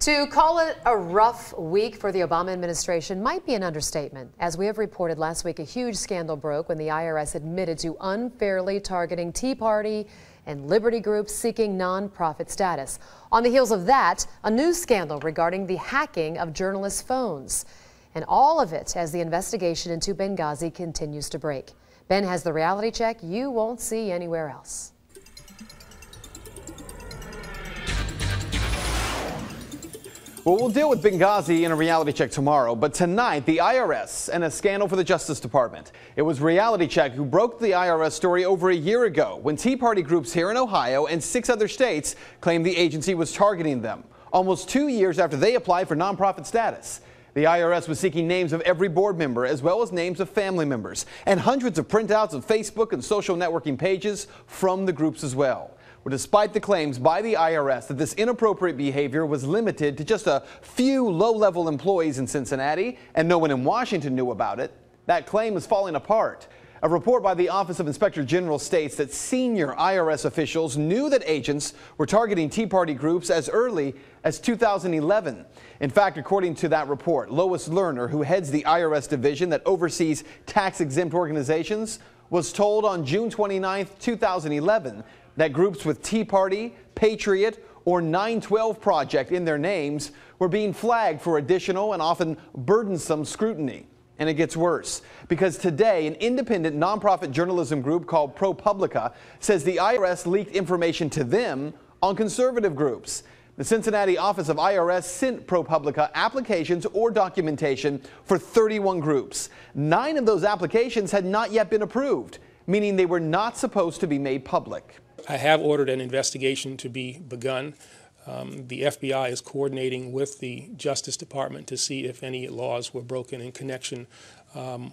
To call it a rough week for the Obama administration might be an understatement. As we have reported last week, a huge scandal broke when the IRS admitted to unfairly targeting Tea Party and liberty groups seeking nonprofit status. On the heels of that, a new scandal regarding the hacking of journalists' phones. And all of it as the investigation into Benghazi continues to break. Ben has the reality check you won't see anywhere else. Well, we'll deal with Benghazi in a reality check tomorrow, but tonight, the IRS and a scandal for the Justice Department. It was Reality Check who broke the IRS story over a year ago when Tea Party groups here in Ohio and 6 other states claimed the agency was targeting them, almost 2 years after they applied for nonprofit status. The IRS was seeking names of every board member as well as names of family members and hundreds of printouts of Facebook and social networking pages from the groups as well. Well, despite the claims by the IRS that this inappropriate behavior was limited to just a few low-level employees in Cincinnati and no one in Washington knew about it, that claim is falling apart. A report by the Office of Inspector General states that senior IRS officials knew that agents were targeting Tea Party groups as early as 2011. In fact, according to that report, Lois Lerner, who heads the IRS division that oversees tax-exempt organizations, was told on June 29, 2011, that groups with Tea Party, Patriot, or 912 Project in their names were being flagged for additional and often burdensome scrutiny. And it gets worse, because today an independent nonprofit journalism group called ProPublica says the IRS leaked information to them on conservative groups. The Cincinnati office of IRS sent ProPublica applications or documentation for 31 groups. 9 of those applications had not yet been approved, meaning they were not supposed to be made public. I have ordered an investigation to be begun. The FBI is coordinating with the Justice Department to see if any laws were broken in connection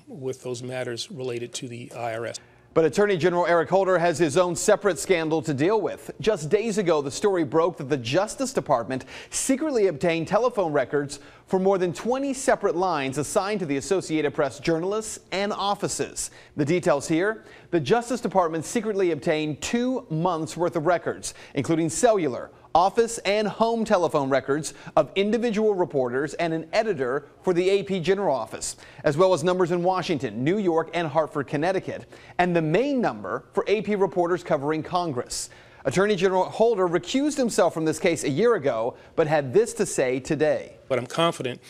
with those matters related to the IRS. But Attorney General Eric Holder has his own separate scandal to deal with. Just days ago, the story broke that the Justice Department secretly obtained telephone records for more than 20 separate lines assigned to the Associated Press journalists and offices. The details here: the Justice Department secretly obtained 2 months worth of records, including cellular, office and home telephone records of individual reporters and an editor for the AP General Office, as well as numbers in Washington, New York, and Hartford, Connecticut, and the main number for AP reporters covering Congress. Attorney General Holder recused himself from this case a year ago, but had this to say today. But I'm confident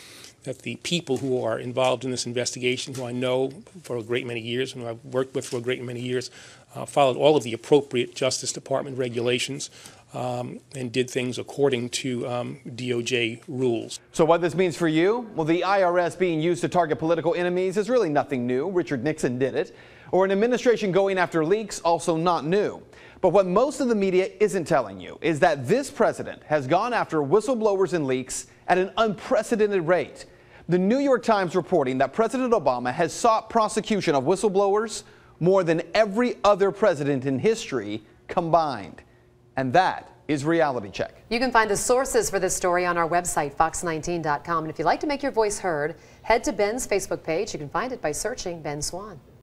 that the people who are involved in this investigation, who I know for a great many years and who I've worked with for a great many years, followed all of the appropriate Justice Department regulations and did things according to DOJ rules. So what this means for you? Well, the IRS being used to target political enemies is really nothing new. Richard Nixon did it. Or an administration going after leaks, also not new. But what most of the media isn't telling you is that this president has gone after whistleblowers and leaks at an unprecedented rate. The New York Times reporting that President Obama has sought prosecution of whistleblowers more than every other president in history combined. And that is Reality Check. You can find the sources for this story on our website, fox19.com. And if you'd like to make your voice heard, head to Ben's Facebook page. You can find it by searching Ben Swann.